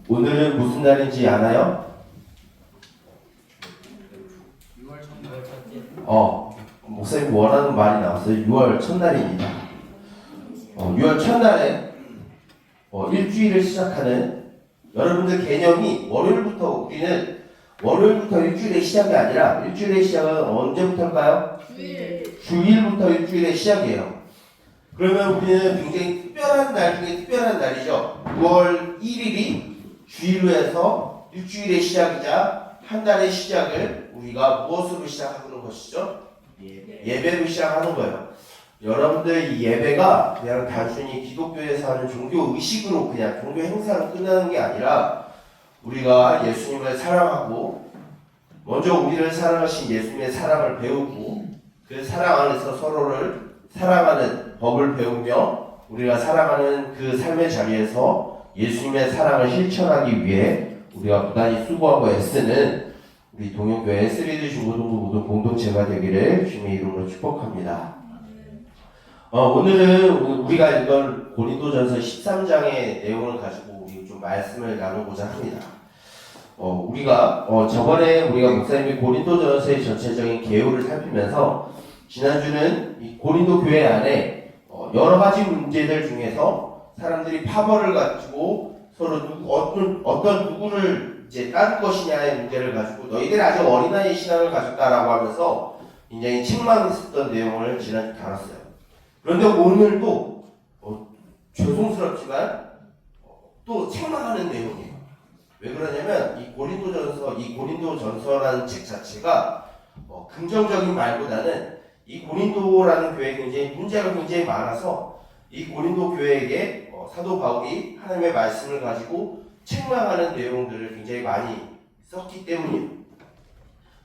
오늘은 무슨 날인지 아나요? 6월 첫째. 목사님 원하는 말이 나왔어요. 6월 첫날입니다. 6월 첫날에 일주일을 시작하는 여러분들 개념이 우리는 월요일부터 일주일의 시작이 아니라 일주일의 시작은 언제부터일까요? 주일부터 일주일의 시작이에요. 그러면 우리는 굉장히 특별한 날 중에 특별한 날이죠. 6월 1일이 주일로 해서 일주일의 시작이자 한 달의 시작을 우리가 무엇으로 시작하는 것이죠? 예배로 시작하는 거예요. 여러분들 이 예배가 그냥 단순히 기독교에서 하는 종교 의식으로 그냥 종교 행사로 끝나는 게 아니라 우리가 예수님을 사랑하고 먼저 우리를 사랑하신 예수님의 사랑을 배우고 그 사랑 안에서 서로를 사랑하는 법을 배우며 우리가 사랑하는 그 삶의 자리에서 예수님의 사랑을 실천하기 위해 우리가 부단히 수고하고 애쓰는 우리 동영교회 3D 중고등부 모든 공동체가 되기를 주님의 이름으로 축복합니다. 오늘은 우리가 읽은 고린도전서 13장의 내용을 가지고 우리 좀 말씀을 나누고자 합니다. 우리가 저번에 우리가 목사님이 고린도전서의 전체적인 개요를 살피면서 지난주는 이 고린도 교회 안에 여러 가지 문제들 중에서 사람들이 파벌을 가지고 서로 어떤 누구를 이제 따를 것이냐의 문제를 가지고 너희들 아직 어린아이 신앙을 가졌다라고 하면서 굉장히 책망했었던 내용을 지난주 다뤘어요. 그런데 오늘도 죄송스럽지만 또 책망하는 내용이에요. 왜 그러냐면 이 고린도전서라는 책 자체가 긍정적인 말보다는 이 고린도라는 교회에 굉장히 문제가 굉장히 많아서 이 고린도 교회에게 사도 바울이 하나님의 말씀을 가지고 책망하는 내용들을 굉장히 많이 썼기 때문이에요.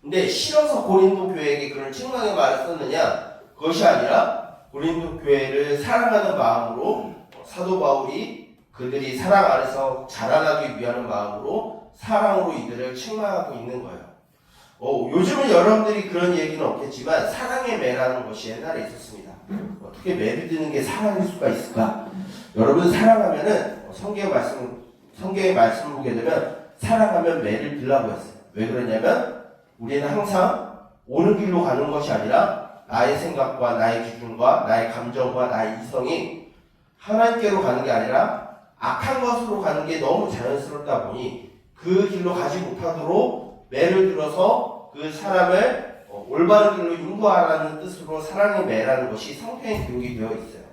근데 싫어서 고린도 교회에게 그런 책망의 말을 썼느냐? 그것이 아니라 고린도 교회를 사랑하는 마음으로 사도 바울이 그들이 사랑 안에서 자라나기 위한 마음으로 사랑으로 이들을 책망하고 있는 거예요. 요즘은 여러분들이 그런 얘기는 없겠지만 사랑의 매라는 것이 옛날에 있었습니다. 어떻게 매를 드는 게 사랑일 수가 있을까? 여러분 사랑하면은 성경의 말씀을 보게 되면 사랑하면 매를 들라고 했어요. 왜 그러냐면 우리는 항상 옳은 길로 가는 것이 아니라 나의 생각과 나의 기준과 나의 감정과 나의 이성이 하나님께로 가는 게 아니라 악한 것으로 가는 게 너무 자연스럽다 보니 그 길로 가지 못하도록 매를 들어서 그 사람을 올바른 길로 인도하라는 뜻으로 사랑의 매라는 것이 성경에 기록이 되어 있어요.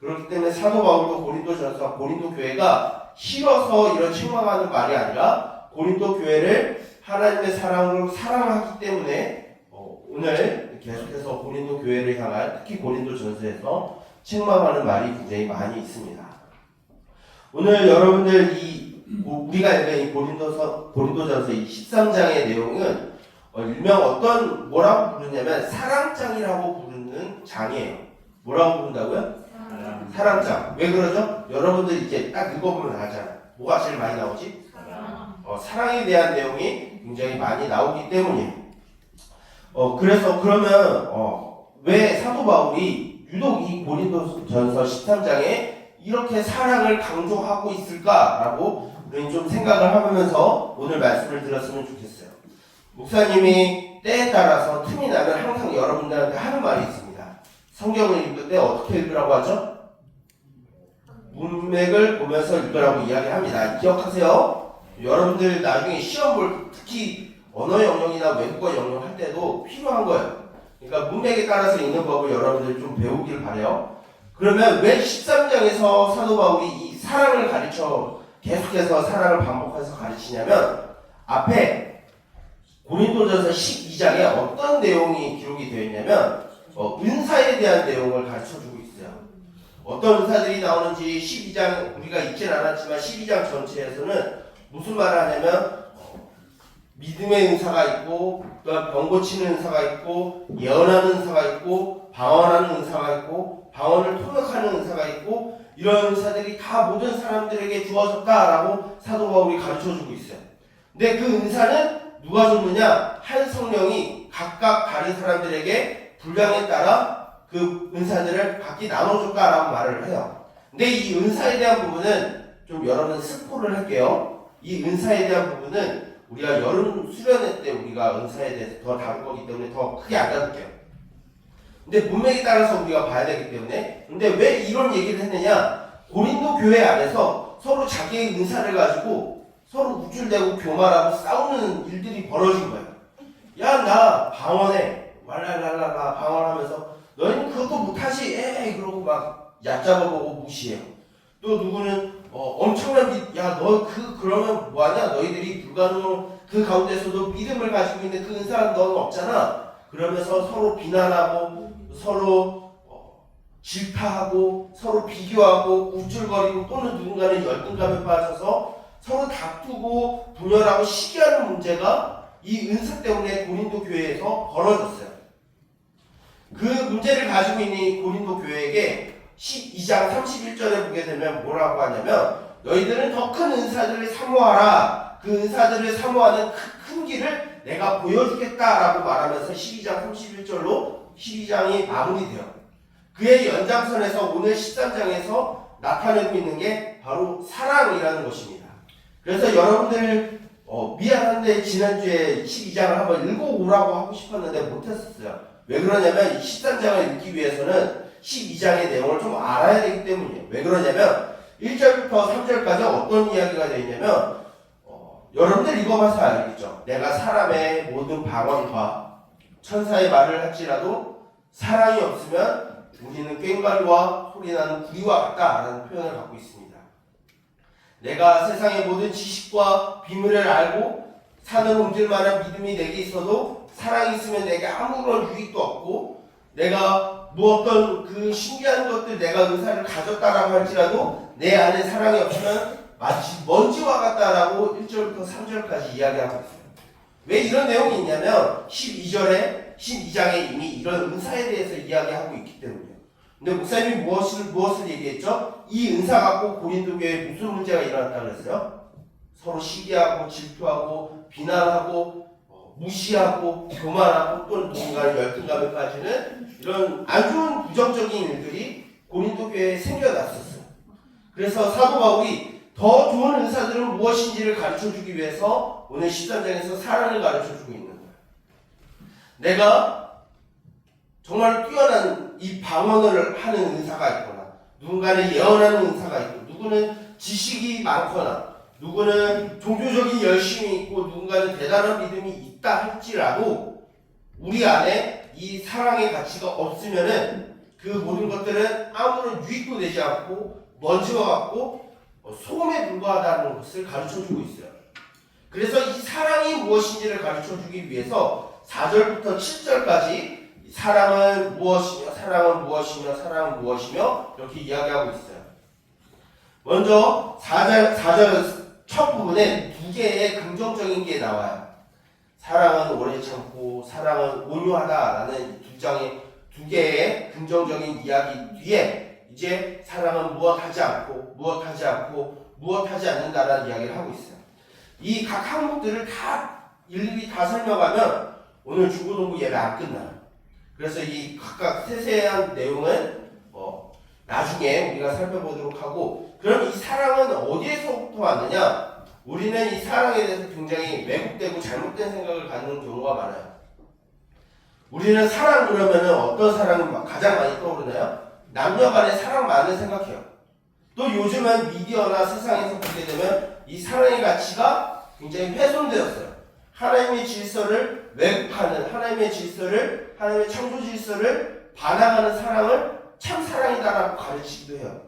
그렇기 때문에 사도 바울도 고린도전서 고린도 교회가 싫어서 이런 책망하는 말이 아니라 고린도 교회를 하나님의 사랑으로 사랑하기 때문에 오늘 계속해서 고린도 교회를 향한 특히 고린도전서에서 책망하는 말이 굉장히 많이 있습니다. 오늘 여러분들 우리가 읽은 이 고린도전서 이 13장의 내용은 일명 뭐라고 부르냐면 사랑장이라고 부르는 장이에요. 뭐라고 부른다고요? 사랑장. 왜 그러죠? 여러분들 이제 딱 읽어보면 알잖아요. 뭐가 제일 많이 나오지? 사랑에 대한 내용이 굉장히 많이 나오기 때문이에요. 그래서 그러면 왜 사도 바울이 유독 이 고린도전서 13장에 이렇게 사랑을 강조하고 있을까라고 우리는 좀 생각을 하면서 오늘 말씀을 들었으면 좋겠어요. 목사님이 때에 따라서 틈이 나면 항상 여러분들한테 하는 말이 있습니다. 성경을 읽을 때 어떻게 읽으라고 하죠? 문맥을 보면서 읽으라고 이야기합니다. 기억하세요. 여러분들 나중에 시험 볼 특히 언어 영역이나 외국어 영역 할 때도 필요한 거예요. 그러니까 문맥에 따라서 읽는 법을 여러분들 좀 배우길 바래요. 그러면 왜 13장에서 사도 바울이 이 사랑을 계속해서 사랑을 반복해서 가르치냐면 앞에 고린도전서 12장에 어떤 내용이 기록이 되어 있냐면 은사에 대한 내용을 가르쳐주고 있어요. 어떤 은사들이 나오는지 12장 우리가 읽진 않았지만 12장 전체에서는 무슨 말을 하냐면 믿음의 은사가 있고 또 병 고치는 은사가 있고 예언하는 은사가 있고 방언하는 은사가 있고 방언을 통역하는 은사가 있고 이런 은사들이 다 모든 사람들에게 주어졌다라고 사도 바울이 가르쳐주고 있어요. 근데 그 은사는 누가 줬느냐? 한 성령이 각각 다른 사람들에게 분량에 따라 그 은사들을 각기 나눠줬다라고 말을 해요. 근데 이 은사에 대한 부분은 좀 여러분 스포를 할게요. 이 은사에 대한 부분은 우리가 여름 수련회 때 우리가 은사에 대해서 더 다룰 거기 때문에 더 크게 안 다룰게요. 근데 문맥에 따라서 우리가 봐야 되기 때문에, 근데 왜 이런 얘기를 했느냐? 고린도 교회 안에서 서로 자기의 은사를 가지고 서로 우쭐대고 교만하고 싸우는 일들이 벌어진 거예요. 야, 나 방언해. 왈랄랄랄라 방언하면서 너희는 그것도 못하지. 에이 그러고 막 얕잡아보고 무시해요. 또 누구는 엄청난 야, 너 그러면 뭐하냐? 너희들이 불가능한 그 가운데서도 믿음을 가지고 있는 그 은사는 너는 없잖아. 그러면서 서로 비난하고 서로 질타하고 서로 비교하고 우쭐거리고 또는 누군가는 열등감에 빠져서 서로 다투고 분열하고 시기하는 문제가 이 은사 때문에 고린도 교회에서 벌어졌어요. 그 문제를 가지고 있는 이 고린도 교회에게 12장 31절에 보게 되면 뭐라고 하냐면 너희들은 더 큰 은사들을 사모하라. 그 은사들을 사모하는 큰 길을 내가 보여주겠다라고 말하면서 12장 31절로 12장이 마무리돼요. 그의 연장선에서 오늘 13장에서 나타내고 있는 게 바로 사랑이라는 것입니다. 그래서 여러분들 미안한데 지난주에 12장을 한번 읽어오라고 하고 싶었는데 못했었어요. 왜 그러냐면 13장을 읽기 위해서는 12장의 내용을 좀 알아야 되기 때문이에요. 왜 그러냐면 1절부터 3절까지 어떤 이야기가 되어 있냐면 여러분들 읽어봐서 알겠죠. 내가 사람의 모든 방언과 천사의 말을 할지라도 사랑이 없으면 우리는 꽹과리와 소리나는 구리와 같다라는 표현을 갖고 있습니다. 내가 세상의 모든 지식과 비밀을 알고 산을 옮길 만한 믿음이 내게 있어도 사랑이 있으면 내게 아무런 유익도 없고 내가 어떤 그 신기한 것들 내가 은사를 가졌다라고 할지라도 내 안에 사랑이 없으면 마치 먼지와 같다라고 1절부터 3절까지 이야기하고 있어요. 왜 이런 내용이 있냐면 12장에 이미 이런 은사에 대해서 이야기하고 있기 때문이에요. 근데 목사님이 무엇을 얘기했죠? 이 은사 갖고 고린도 교회에 무슨 문제가 일어났다고 그랬어요? 서로 시기하고 질투하고 비난하고 무시하고 교만하고 또는 누군가를 열등감에 빠지는 이런 안 좋은 부정적인 일들이 고린도 교회에 생겨났었어요. 그래서 사도 바울이 더 좋은 은사들은 무엇인지를 가르쳐주기 위해서 오늘 13장에서 사랑을 가르쳐주고 있는 거예요. 내가 정말 뛰어난 이 방언을 하는 은사가 있거나 누군가를 예언하는 은사가 있고 누구는 지식이 많거나 누구는 종교적인 열심이 있고 누군가는 대단한 믿음이 있다 할지라도 우리 안에 이 사랑의 가치가 없으면은 그 모든 것들은 아무런 유익도 되지 않고 먼지와 같고 소금에 불과하다는 것을 가르쳐주고 있어요. 그래서 이 사랑이 무엇인지를 가르쳐주기 위해서 4절부터 7절까지 사랑은 무엇이며 사랑은 무엇이며 사랑은 무엇이며 이렇게 이야기하고 있어요. 먼저 4절 첫 부분에 두 개의 긍정적인 게 나와요. 사랑은 오래 참고 사랑은 온유하다라는 두 개의 긍정적인 이야기 뒤에 이제 사랑은 무엇하지 않는다라는 이야기를 하고 있어요. 이 각 항목들을 다 일일이 다 설명하면 오늘 중고등부 예배 안 끝나요. 그래서 이 각각 세세한 내용은 나중에 우리가 살펴보도록 하고, 그럼 이 사랑은 어디에서부터 왔느냐? 우리는 이 사랑에 대해서 굉장히 왜곡되고 잘못된 생각을 갖는 경우가 많아요. 우리는 사랑 그러면은 어떤 사랑이 가장 많이 떠오르나요? 남녀 간의 사랑만을 생각해요. 또 요즘은 미디어나 세상에서 보게 되면 이 사랑의 가치가 굉장히 훼손되었어요. 하나님의 질서를 왜곡하는, 하나님의 창조 질서를 반항하는 사랑을 참 사랑이다라고 가르치기도 해요.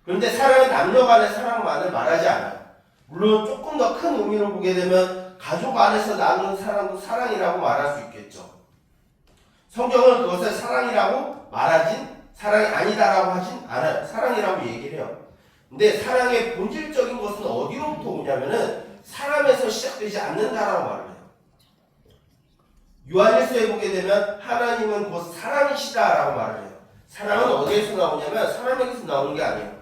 그런데 사랑은 남녀 간의 사랑만을 말하지 않아요. 물론 조금 더 큰 의미로 보게 되면 가족 안에서 나누는 사랑도 사랑이라고 말할 수 있겠죠. 성경은 그것을 사랑이라고 사랑이 아니다라고 하진 않아요. 사랑이라고 얘기를 해요. 근데 사랑의 본질적인 것은 어디로부터 오냐면은 사람에서 시작되지 않는다라고 말을 해요. 요한일서에 보게 되면 하나님은 곧 사랑이시다라고 말을 해요. 사랑은 어디에서 나오냐면 사람에게서 나오는 게 아니에요.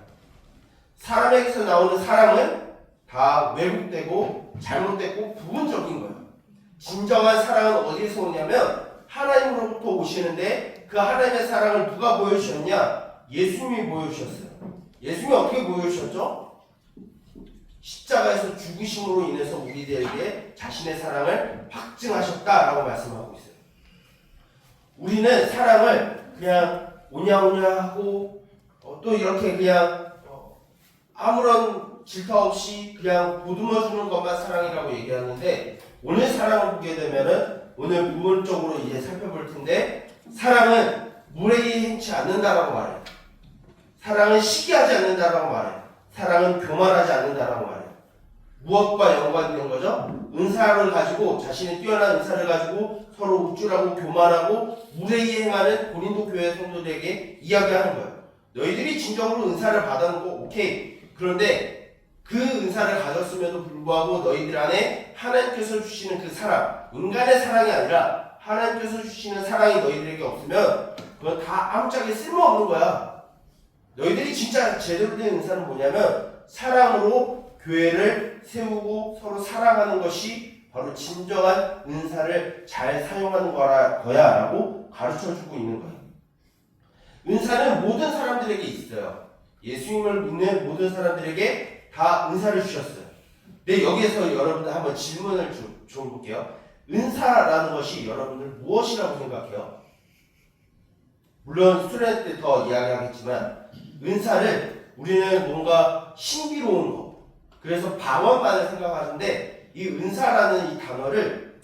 사람에게서 나오는 사랑은 다 왜곡되고 잘못되고 부분적인 거예요. 진정한 사랑은 어디에서 오냐면 하나님으로부터 오시는데 그 하나님의 사랑을 누가 보여주셨냐? 예수님이 보여주셨어요. 예수님이 어떻게 보여주셨죠? 십자가에서 죽으심으로 인해서 우리들에게 자신의 사랑을 확증하셨다라고 말씀하고 있어요. 우리는 사랑을 그냥 오냐오냐 하고 또 이렇게 그냥 아무런 질투 없이 그냥 보듬어주는 것만 사랑이라고 얘기하는데, 오늘 사랑을 보게 되면은 오늘 부분적으로 이제 살펴볼 텐데, 사랑은 무례히 행치 않는다라고 말해요. 사랑은 시기하지 않는다라고 말해요. 사랑은 교만하지 않는다라고 말해요. 무엇과 연관된 거죠? 은사를 가지고, 자신의 뛰어난 은사를 가지고 서로 우쭐하고 교만하고 무례히 행하는 고린도 교회 성도들에게 이야기하는 거예요. 너희들이 진정으로 은사를 받은 거 오케이. 그런데 그 은사를 가졌음에도 불구하고 너희들 안에 하나님께서 주시는 그 사랑, 인간의 사랑이 아니라 하나님께서 주시는 사랑이 너희들에게 없으면 그건 다 아무짝에 쓸모없는 거야. 너희들이 진짜 제대로 된 은사는 뭐냐면 사랑으로 교회를 세우고 서로 사랑하는 것이 바로 진정한 은사를 잘 사용하는 거야 라고 가르쳐주고 있는 거예요. 은사는 모든 사람들에게 있어요. 예수님을 믿는 모든 사람들에게 다 은사를 주셨어요. 근데 여기에서 여러분들 한번 질문을 좀 볼게요. 은사라는 것이 여러분들 무엇이라고 생각해요? 물론 수련 때 더 이야기하겠지만, 은사를 우리는 뭔가 신비로운 거, 그래서 방언만을 생각하는데, 이 은사라는 이 단어를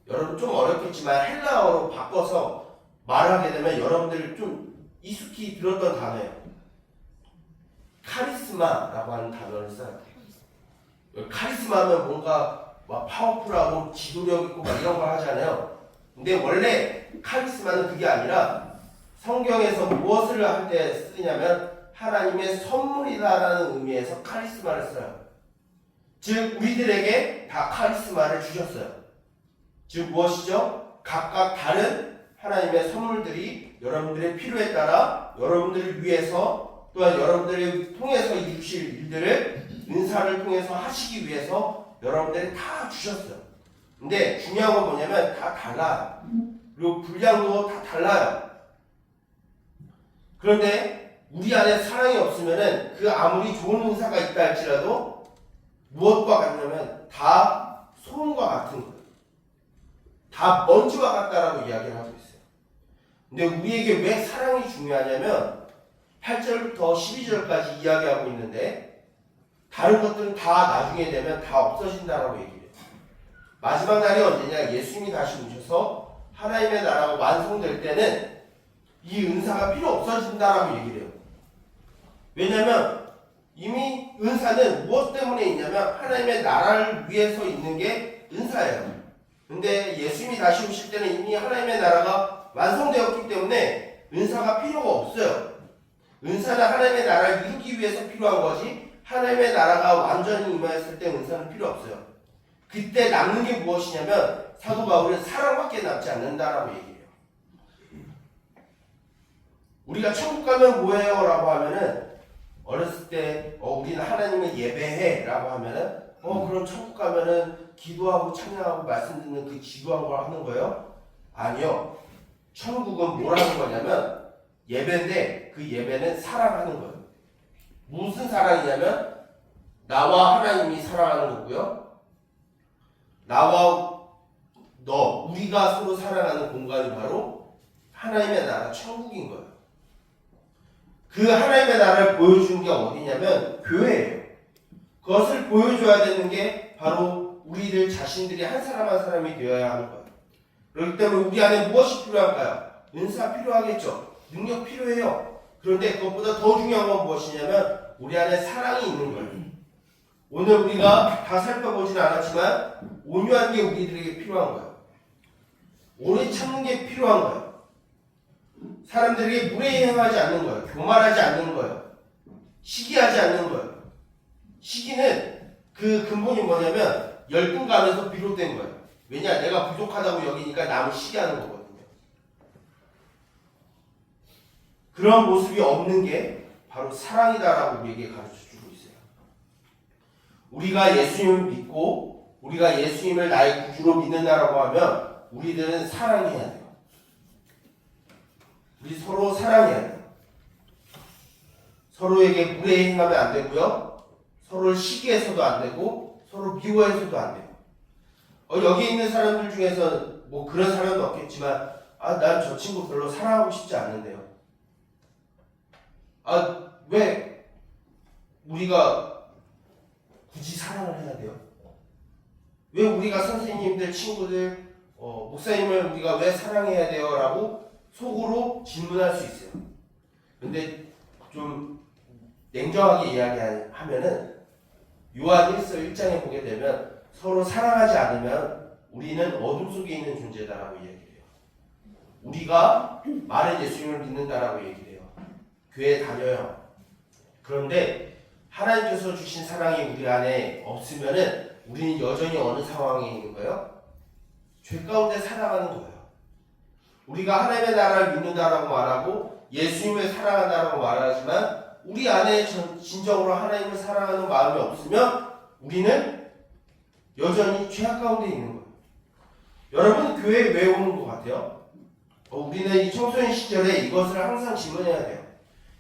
여러분 좀 어렵겠지만 헬라어로 바꿔서 말하게 되면 여러분들 좀 익숙히 들었던 단어예요. 카리스마라고 하는 단어를 써요. 카리스마는 뭔가 막 파워풀하고 지도력 있고 막 이런 걸 하잖아요. 근데 원래 카리스마는 그게 아니라 성경에서 무엇을 할 때 쓰냐면 하나님의 선물이다라는 의미에서 카리스마를 써요. 즉 우리들에게 다 카리스마를 주셨어요. 즉 무엇이죠? 각각 다른 하나님의 선물들이 여러분들의 필요에 따라 여러분들을 위해서, 또한 여러분들을 통해서 이루실 일들을 은사를 통해서 하시기 위해서 여러분들이 다 주셨어요. 근데 중요한 건 뭐냐면 다 달라요. 그리고 분량도 다 달라요. 그런데 우리 안에 사랑이 없으면은 그 아무리 좋은 은사가 있다 할지라도 무엇과 같냐면 다 소음과 같은 거예요. 다 먼지와 같다라고 이야기를 하고 있어요. 근데 우리에게 왜 사랑이 중요하냐면 8절부터 12절까지 이야기하고 있는데, 다른 것들은 다 나중에 되면 다 없어진다라고 얘기해요. 마지막 날이 언제냐? 예수님이 다시 오셔서 하나님의 나라가 완성될 때는 이 은사가 필요 없어진다라고 얘기를 해요. 왜냐면 이미 은사는 무엇 때문에 있냐면 하나님의 나라를 위해서 있는 게 은사예요. 근데 예수님이 다시 오실 때는 이미 하나님의 나라가 완성되었기 때문에 은사가 필요가 없어요. 은사는 하나님의 나라를 이루기 위해서 필요한 거지, 하나님의 나라가 완전히 임하였을 때 은사는 필요 없어요. 그때 남는 게 무엇이냐면 사도 바울은 사랑밖에 남지 않는다라고 얘기해요. 우리가 천국 가면 뭐예요? 라고 하면은 어렸을 때 우리는 하나님을 예배해 라고 하면은 그럼 천국 가면은 기도하고 찬양하고 말씀 듣는 그 지루한 걸 하는 거예요? 아니요. 천국은 뭘 하는 거냐면 예배인데 그 예배는 사랑하는 거예요. 무슨 사랑이냐면 나와 하나님이 사랑하는 거고요. 나와 너, 우리가 서로 사랑하는 공간이 바로 하나님의 나라 천국인 거예요. 그 하나님의 나라를 보여주는 게 어디냐면 교회예요. 그것을 보여줘야 되는 게 바로 우리들 자신들이 한 사람 한 사람이 되어야 하는 거예요. 그렇기 때문에 우리 안에 무엇이 필요할까요? 은사 필요하겠죠. 능력 필요해요. 그런데 그것보다 더 중요한 건 무엇이냐면 우리 안에 사랑이 있는 거예요. 오늘 우리가 다 살펴보지는 않았지만 온유한 게 우리들에게 필요한 거예요. 오래 참는 게 필요한 거예요. 사람들에게 무례히 행하지 않는 거예요. 교만하지 않는 거예요. 시기하지 않는 거예요. 시기는 그 근본이 뭐냐면 열등감에서 비롯된 거예요. 왜냐? 내가 부족하다고 여기니까 남을 시기하는 거거든요. 그런 모습이 없는 게 바로 사랑이다라고 우리에게 가르쳐주고 있어요. 우리가 예수님을 믿고 우리가 예수님을 나의 구주로 믿는다라고 하면 우리들은 사랑해야 돼요. 우리 서로 사랑해야 돼요. 서로에게 무례히 행하면 안 되고요. 서로를 시기해서도 안 되고 서로 미워해서도 안 돼요. 여기 있는 사람들 중에서 뭐 그런 사람도 없겠지만 난 저 친구 별로 사랑하고 싶지 않는데요. 왜 우리가 굳이 사랑을 해야 돼요? 왜 우리가 선생님들, 친구들, 목사님을 우리가 왜 사랑해야 돼요? 라고 속으로 질문할 수 있어요. 근데 좀 냉정하게 이야기하면은 요한 1서 1장에 보게 되면 서로 사랑하지 않으면 우리는 어둠 속에 있는 존재다라고 얘기해요. 우리가 말은 예수님을 믿는다라고 얘기해요. 교회 다녀요. 그런데 하나님께서 주신 사랑이 우리 안에 없으면은 우리는 여전히 어느 상황에 있는 거예요? 죄 가운데 살아가는 거예요. 우리가 하나님의 나라를 믿는다라고 말하고 예수님을 사랑한다라고 말하지만 우리 안에 진정으로 하나님을 사랑하는 마음이 없으면 우리는 여전히 죄악 가운데 있는 거예요. 여러분 교회에 왜 오는 것 같아요? 우리는 이 청소년 시절에 이것을 항상 질문해야 돼요.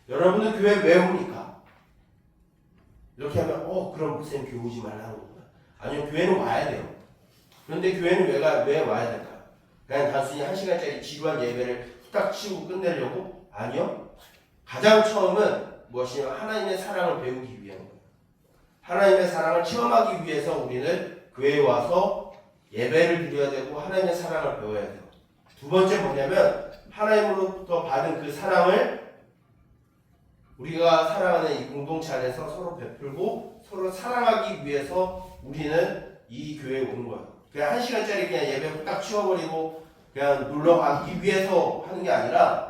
여러분은 교회에 왜 옵니까? 이렇게 하면 그럼 목사님 교회 오지 말라는 거구나. 아니요, 교회는 와야 돼요. 그런데 교회는 왜 와야 될까요? 그냥 단순히 1시간짜리 지루한 예배를 후딱 치고 끝내려고? 아니요. 가장 처음은 무엇이냐면 하나님의 사랑을 배우기 위한 거예요. 하나님의 사랑을 체험하기 위해서 우리는 교회에 와서 예배를 드려야 되고 하나님의 사랑을 배워야 돼요. 두 번째 뭐냐면 하나님으로부터 받은 그 사랑을 우리가 사랑하는 이 공동체 안에서 서로 베풀고 서로 사랑하기 위해서 우리는 이 교회에 오는 거예요. 그냥 1시간짜리 그냥 예배 딱 치워버리고 그냥 놀러 가기 위해서 하는 게 아니라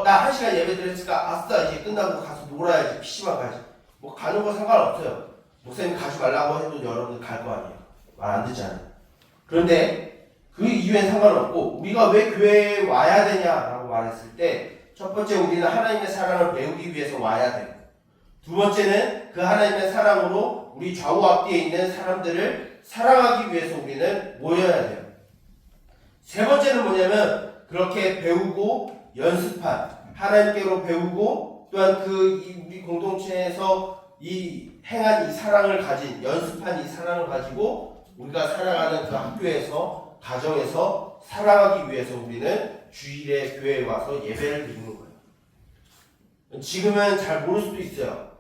나 1시간 예배 드렸으니까 아싸 이제 끝나고 가서 놀아야지, PC방 가야지. 뭐 가는 거 상관없어요. 목사님 가지 말라고 해도 여러분들 갈 거 아니에요. 말 안 듣잖아요. 그런데 그 이유엔 상관없고 우리가 왜 교회에 와야 되냐라고 말했을 때 첫 번째 우리는 하나님의 사랑을 배우기 위해서 와야 돼요. 두 번째는 그 하나님의 사랑으로 우리 좌우 앞뒤에 있는 사람들을 사랑하기 위해서 우리는 모여야 돼요. 세 번째는 뭐냐면 그렇게 배우고 연습한 하나님께로 배우고 또한 우리 공동체에서 행한 이 사랑을 가진 연습한 이 사랑을 가지고 우리가 살아가는 그 학교에서 가정에서 살아가기 위해서 우리는 주일에 교회에 와서 예배를 드리는 거예요. 지금은 잘 모를 수도 있어요.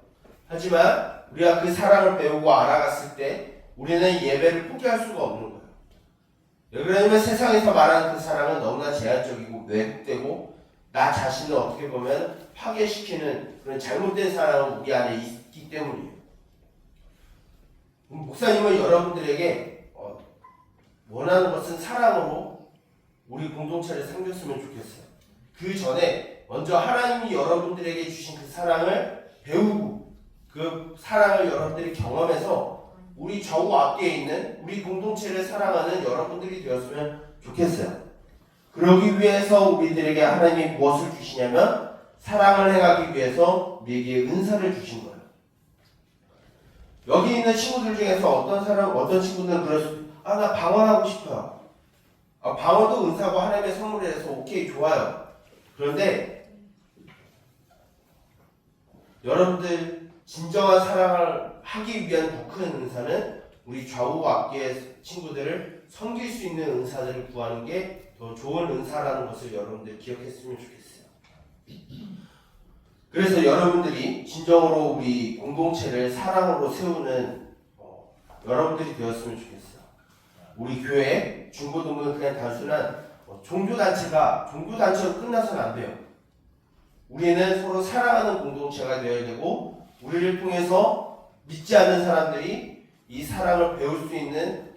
하지만 우리가 그 사랑을 배우고 알아갔을 때 우리는 예배를 포기할 수가 없는 거예요. 왜 그러냐면 세상에서 말하는 그 사랑은 너무나 제한적이고 왜곡되고 나 자신을 어떻게 보면 파괴시키는 그런 잘못된 사랑은 우리 안에 있기 때문이에요. 목사님은 여러분들에게 원하는 것은 사랑으로 우리 공동체를 섬겼으면 좋겠어요. 그 전에 먼저 하나님이 여러분들에게 주신 그 사랑을 배우고 그 사랑을 여러분들이 경험해서 우리 좌우 앞뒤에 있는 우리 공동체를 사랑하는 여러분들이 되었으면 좋겠어요. 그러기 위해서 우리들에게 하나님이 무엇을 주시냐면 사랑을 행하기 위해서 우리에게 은사를 주신 거예요. 여기 있는 친구들 중에서 어떤 친구들은 그럴 나 방언하고 싶어요. 방언도 은사고 하나님의 선물이라서 오케이, 좋아요. 그런데 여러분들 진정한 사랑을 하기 위한 더 큰 은사는 우리 좌우 앞뒤의 친구들을 섬길 수 있는 은사들을 구하는 게 더 좋은 은사라는 것을 여러분들 기억했으면 좋겠어요. 그래서 여러분들이 진정으로 우리 공동체를 사랑으로 세우는 여러분들이 되었으면 좋겠어요. 우리 교회 중고등부는 그냥 단순한 종교단체로 끝나서는 안 돼요. 우리는 서로 사랑하는 공동체가 되어야 되고 우리를 통해서 믿지 않는 사람들이 이 사랑을 배울 수 있는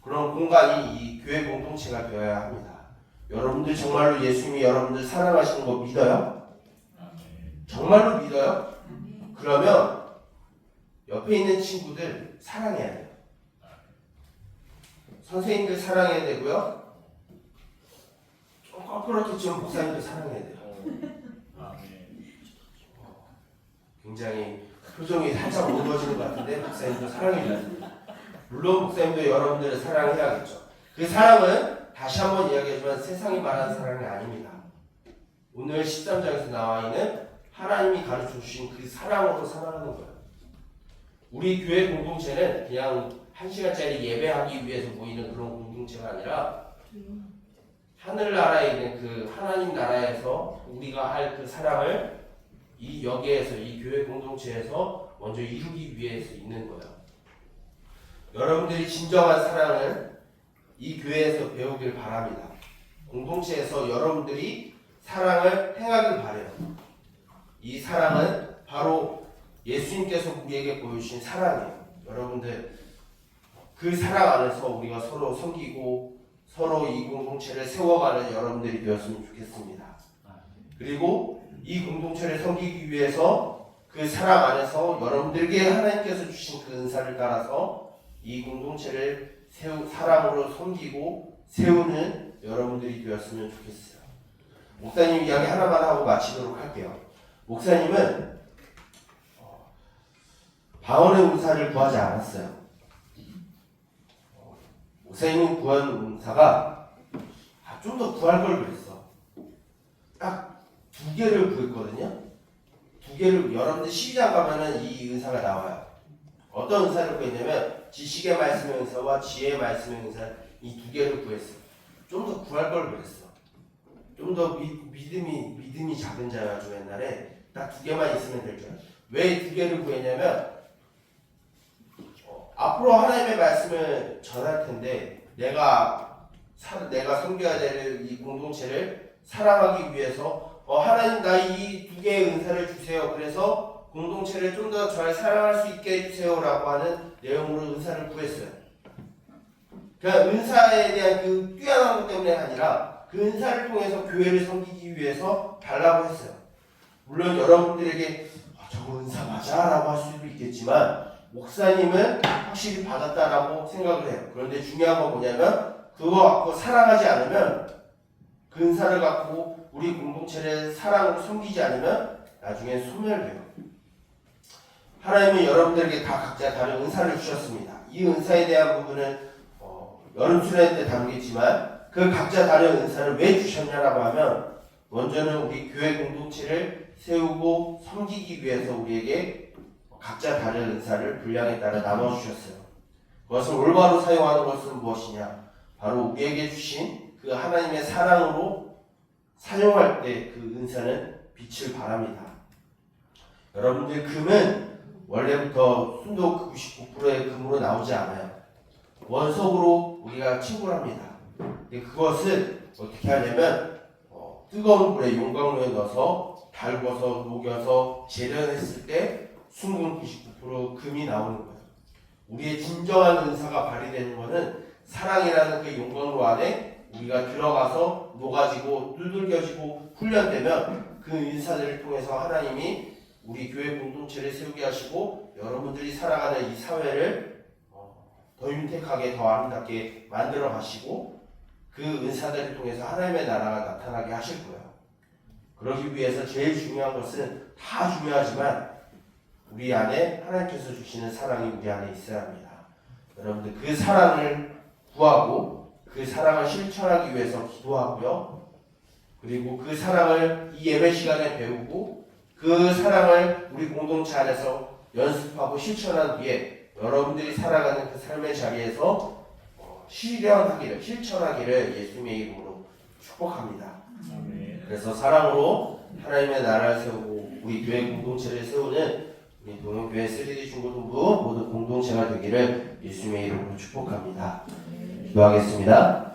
그런 공간이 이 교회 공동체가 되어야 합니다. 여러분들 정말로 예수님이 여러분들 사랑하시는 거 믿어요? 정말로 믿어요? 그러면 옆에 있는 친구들 사랑해야 돼요. 선생님들 사랑해야 되고요. 좀 그렇겠지만 목사님들 사랑해야 돼요. 굉장히 표정이 살짝 어두워지는 것 같은데 목사님도 사랑해야 돼요. 물론 목사님도 여러분들을 사랑해야겠죠. 그 사랑은 다시 한번 이야기하지만 세상이 말하는 사랑이 아닙니다. 오늘 13장에서 나와 있는 하나님이 가르쳐 주신 그 사랑으로 사랑하는 거예요. 우리 교회 공동체는 그냥 1시간짜리 예배하기 위해서 모이는 그런 공동체가 아니라 하늘나라에 있는 그 하나님 나라에서 우리가 할 그 사랑을 이 여기에서 이 교회 공동체에서 먼저 이루기 위해서 있는 거예요. 여러분들이 진정한 사랑을 이 교회에서 배우길 바랍니다. 공동체에서 여러분들이 사랑을 행하길 바래요. 이 사랑은 바로 예수님께서 우리에게 보여주신 사랑이에요. 여러분들 그 사랑 안에서 우리가 서로 섬기고 서로 이 공동체를 세워가는 여러분들이 되었으면 좋겠습니다. 그리고 이 공동체를 섬기기 위해서 그 사랑 안에서 여러분들에게 하나님께서 주신 그 은사를 따라서 이 공동체를 사랑으로 섬기고 세우는 여러분들이 되었으면 좋겠어요. 목사님 이야기 하나만 하고 마치도록 할게요. 목사님은 방언의 은사를 구하지 않았어요. 목사님은 구한 은사가 좀 더 구할 걸 그랬어. 딱 2개를 구했거든요. 2개를 여러분들 12장 가면은 이 은사가 나와요. 어떤 은사를 구했냐면 지식의 말씀의 은사와 지혜의 말씀의 은사 이 2개를 구했어요. 좀 더 구할 걸 그랬어. 좀 더 믿음이 작은 자여가지고 옛날에 딱 2개만 있으면 될 줄 알았어요. 왜 2개를 구했냐면 앞으로 하나님의 말씀을 전할 텐데 내가 섬겨야 될 이 공동체를 사랑하기 위해서 하나님 나 이 2개의 은사를 주세요. 그래서 공동체를 좀 더 잘 사랑할 수 있게 해주세요라고 하는 내용으로 은사를 구했어요. 그러니까 은사에 대한 그 뛰어난 것 때문에 아니라 그 은사를 통해서 교회를 섬기기 위해서 달라고 했어요. 물론 여러분들에게 저거 은사 맞아? 라고 할 수도 있겠지만 목사님은 확실히 받았다라고 생각을 해요. 그런데 중요한 건 뭐냐면 그거 갖고 사랑하지 않으면 그 은사를 갖고 우리 공동체를 사랑으로 섬기지 않으면 나중에 소멸돼요. 하나님은 여러분들에게 다 각자 다른 은사를 주셨습니다. 이 은사에 대한 부분은 여름 수련 때 다루겠지만 그 각자 다른 은사를 왜 주셨냐라고 하면 먼저는 우리 교회 공동체를 세우고 섬기기 위해서 우리에게 각자 다른 은사를 분량에 따라 나눠주셨어요. 그것을 올바로 사용하는 것은 무엇이냐? 바로 우리에게 주신 그 하나님의 사랑으로 사용할 때 그 은사는 빛을 발합니다. 여러분들 금은 원래부터 순도 99%의 금으로 나오지 않아요. 원석으로 우리가 친구를 합니다. 근데 그것을 어떻게 하냐면 뜨거운 불에 용광로에 넣어서 달궈서 녹여서 재련했을 때 순금 99% 금이 나오는 거예요. 우리의 진정한 은사가 발휘되는 것은 사랑이라는 그 용광로 안에 우리가 들어가서 녹아지고 두들겨지고 훈련되면 그 인사들을 통해서 하나님이 우리 교회 공동체를 세우게 하시고 여러분들이 살아가는 이 사회를 더 윤택하게 더 아름답게 만들어 가시고 그 은사들을 통해서 하나님의 나라가 나타나게 하실 거예요. 그러기 위해서 제일 중요한 것은 다 중요하지만 우리 안에 하나님께서 주시는 사랑이 우리 안에 있어야 합니다. 여러분들 그 사랑을 구하고 그 사랑을 실천하기 위해서 기도하고요. 그리고 그 사랑을 이 예배 시간에 배우고 그 사랑을 우리 공동체 안에서 연습하고 실천한 뒤에 여러분들이 살아가는 그 삶의 자리에서 실천하기를 예수님의 이름으로 축복합니다. 그래서 사랑으로 하나님의 나라를 세우고 우리 교회 공동체를 세우는 우리 동영교회 3D 중고등부 모든 공동체가 되기를 예수님의 이름으로 축복합니다. 기도하겠습니다.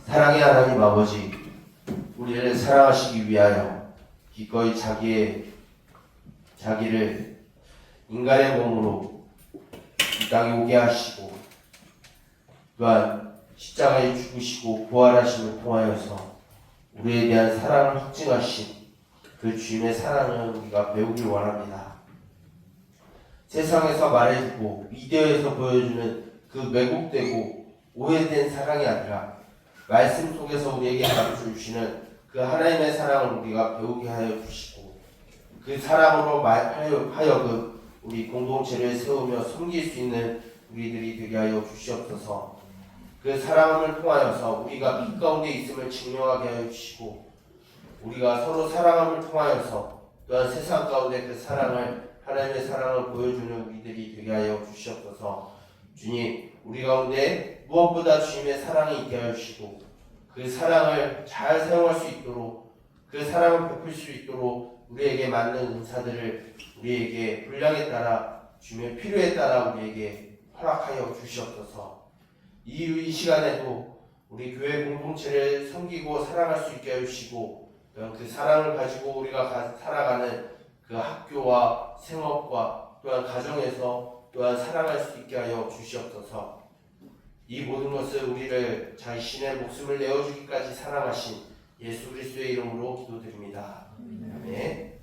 사랑의 하나님 아버지, 우리를 사랑하시기 위하여 기꺼이 자기를 인간의 몸으로 이 땅에 오게 하시고 또한 십자가에 죽으시고 부활하심을 통하여서 우리에 대한 사랑을 확증하신 그 주님의 사랑을 우리가 배우길 원합니다. 세상에서 말해주고 미디어에서 보여주는 그 왜곡되고 오해된 사랑이 아니라 말씀 속에서 우리에게 가르쳐 주시는 그 하나님의 사랑을 우리가 배우게 하여 주시고 그 사랑으로 하여금 우리 공동체를 세우며 섬길 수 있는 우리들이 되게 하여 주시옵소서. 그 사랑을 통하여서 우리가 빛 가운데 있음을 증명하게 하여 주시고 우리가 서로 사랑함을 통하여서 또한 세상 가운데 그 사랑을 하나님의 사랑을 보여주는 우리들이 되게 하여 주시옵소서. 주님, 우리 가운데 무엇보다 주님의 사랑이 있게 하여 주시고 그 사랑을 잘 사용할 수 있도록 그 사랑을 베풀 수 있도록 우리에게 맞는 은사들을 우리에게 분량에 따라 주님의 필요에 따라 우리에게 허락하여 주시옵소서. 이 시간에도 우리 교회 공동체를 섬기고 사랑할 수 있게 해주시고 또한 그 사랑을 가지고 우리가 살아가는 그 학교와 생업과 또한 가정에서 또한 사랑할 수 있게 하여 주시옵소서. 이 모든 것을 우리를 자신의 목숨을 내어주기까지 사랑하신 예수 그리스도의 이름으로 기도드립니다. 아멘.